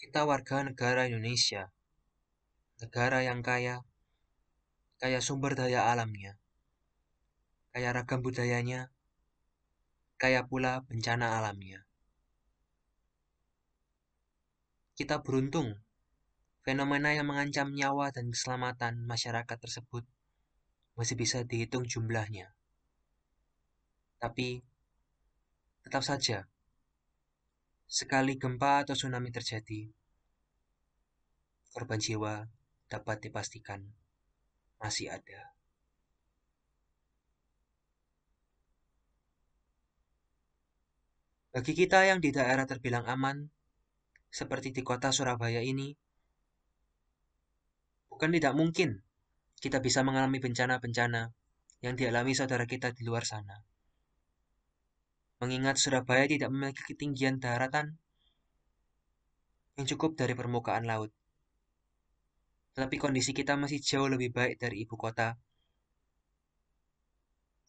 Kita warga negara Indonesia, negara yang kaya, kaya sumber daya alamnya, kaya ragam budayanya, kaya pula bencana alamnya. Kita beruntung, fenomena yang mengancam nyawa dan keselamatan masyarakat tersebut masih bisa dihitung jumlahnya. Tapi, tetap saja, sekali gempa atau tsunami terjadi, korban jiwa dapat dipastikan masih ada. Bagi kita yang di daerah terbilang aman, seperti di kota Surabaya ini, bukan tidak mungkin kita bisa mengalami bencana-bencana yang dialami saudara kita di luar sana. Mengingat Surabaya tidak memiliki ketinggian daratan yang cukup dari permukaan laut. Tetapi kondisi kita masih jauh lebih baik dari ibu kota,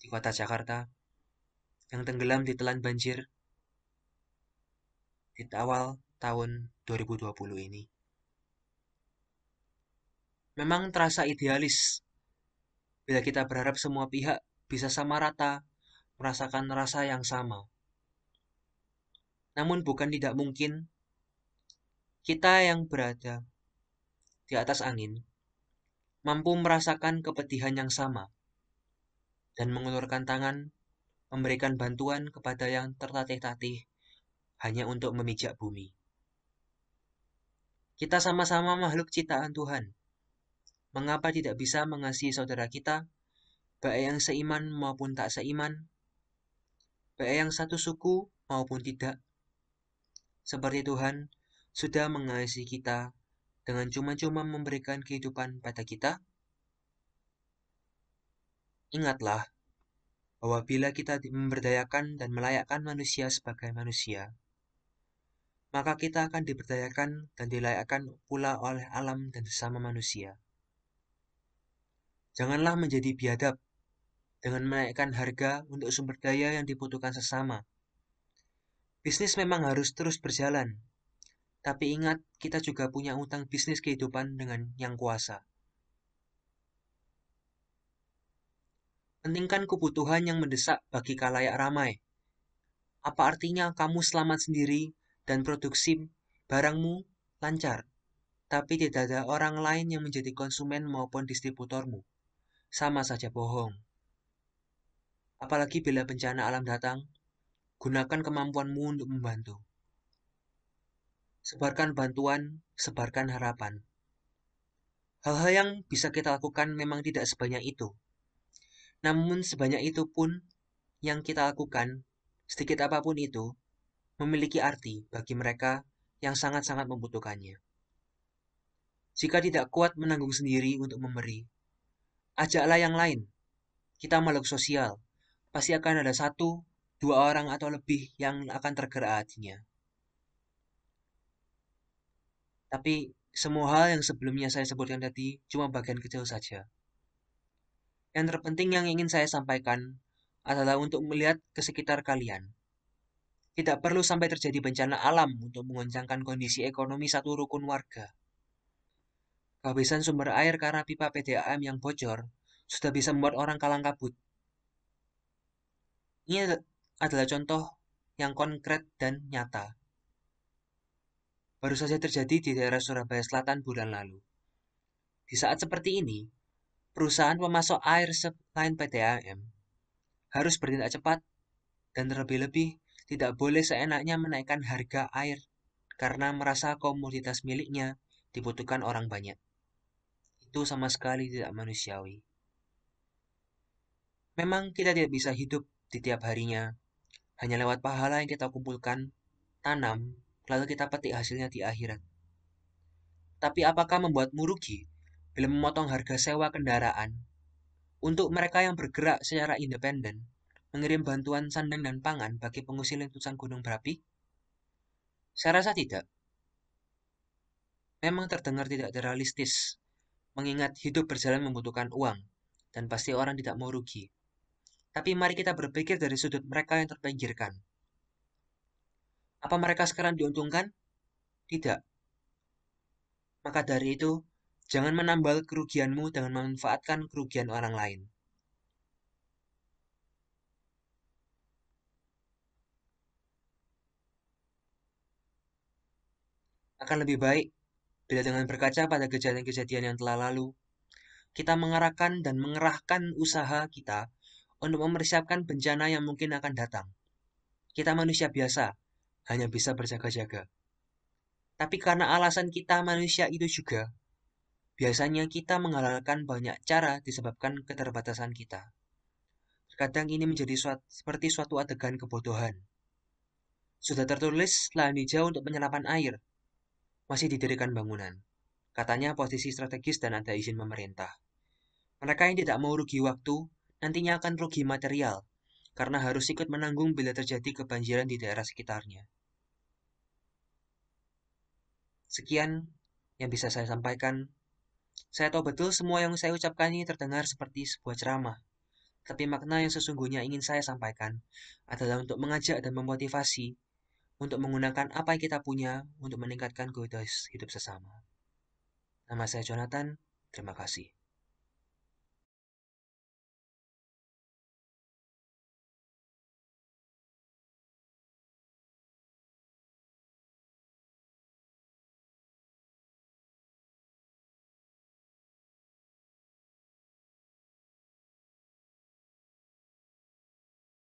di kota Jakarta, yang tenggelam di telan banjir di awal tahun 2020 ini. Memang terasa idealis bila kita berharap semua pihak bisa sama rata merasakan rasa yang sama. Namun bukan tidak mungkin kita yang berada di atas angin mampu merasakan kepedihan yang sama dan mengulurkan tangan memberikan bantuan kepada yang tertatih-tatih hanya untuk memijak bumi. Kita sama-sama makhluk ciptaan Tuhan. Mengapa tidak bisa mengasihi saudara kita, baik yang seiman maupun tak seiman, baik yang satu suku maupun tidak, seperti Tuhan sudah mengasihi kita dengan cuma-cuma memberikan kehidupan pada kita? Ingatlah bahwa bila kita memberdayakan dan melayakkan manusia sebagai manusia, maka kita akan diberdayakan dan dilayakkan pula oleh alam dan sesama manusia. Janganlah menjadi biadab dengan menaikkan harga untuk sumber daya yang dibutuhkan sesama. Bisnis memang harus terus berjalan, tapi ingat kita juga punya utang bisnis kehidupan dengan yang kuasa. Pentingkan kebutuhan yang mendesak bagi khalayak ramai. Apa artinya kamu selamat sendiri dan produksi barangmu lancar, tapi tidak ada orang lain yang menjadi konsumen maupun distributormu? Sama saja bohong. Apalagi bila bencana alam datang, gunakan kemampuanmu untuk membantu. Sebarkan bantuan, sebarkan harapan. Hal-hal yang bisa kita lakukan memang tidak sebanyak itu. Namun sebanyak itu pun yang kita lakukan, sedikit apapun itu, memiliki arti bagi mereka yang sangat-sangat membutuhkannya. Jika tidak kuat menanggung sendiri untuk memberi, ajaklah yang lain. Kita makhluk sosial, pasti akan ada satu, dua orang atau lebih yang akan tergerak hatinya. Tapi semua hal yang sebelumnya saya sebutkan tadi cuma bagian kecil saja. Yang terpenting yang ingin saya sampaikan adalah untuk melihat ke sekitar kalian. Tidak perlu sampai terjadi bencana alam untuk mengoncangkan kondisi ekonomi satu rukun warga. Kehabisan sumber air karena pipa PDAM yang bocor sudah bisa membuat orang kalang kabut. Ini adalah contoh yang konkret dan nyata. Baru saja terjadi di daerah Surabaya Selatan bulan lalu. Di saat seperti ini, perusahaan pemasok air selain PDAM harus bertindak cepat dan terlebih-lebih tidak boleh seenaknya menaikkan harga air karena merasa komoditas miliknya dibutuhkan orang banyak. Itu sama sekali tidak manusiawi. Memang kita tidak bisa hidup di tiap harinya hanya lewat pahala yang kita kumpulkan, tanam, lalu kita petik hasilnya di akhirat. Tapi apakah membuatmu rugi bila memotong harga sewa kendaraan untuk mereka yang bergerak secara independen, mengirim bantuan sandang dan pangan bagi pengungsi letusan gunung berapi? Saya rasa tidak. Memang terdengar tidak realistis, mengingat hidup berjalan membutuhkan uang, dan pasti orang tidak mau rugi. Tapi mari kita berpikir dari sudut mereka yang terpinggirkan. Apa mereka sekarang diuntungkan? Tidak. Maka dari itu, jangan menambal kerugianmu dengan memanfaatkan kerugian orang lain. Akan lebih baik bila dengan berkaca pada kejadian-kejadian yang telah lalu, kita mengarahkan dan mengerahkan usaha kita untuk mempersiapkan bencana yang mungkin akan datang. Kita manusia biasa, hanya bisa berjaga-jaga. Tapi karena alasan kita manusia itu juga, biasanya kita menghalalkan banyak cara disebabkan keterbatasan kita. Terkadang ini menjadi seperti suatu adegan kebodohan. Sudah tertulis lahan hijau untuk penyerapan air, masih didirikan bangunan. Katanya posisi strategis dan ada izin pemerintah. Mereka yang tidak mau rugi waktu, nantinya akan rugi material, karena harus ikut menanggung bila terjadi kebanjiran di daerah sekitarnya. Sekian yang bisa saya sampaikan. Saya tahu betul semua yang saya ucapkan ini terdengar seperti sebuah ceramah, tapi makna yang sesungguhnya ingin saya sampaikan adalah untuk mengajak dan memotivasi untuk menggunakan apa yang kita punya untuk meningkatkan kualitas hidup sesama. Nama saya Jonathan, terima kasih.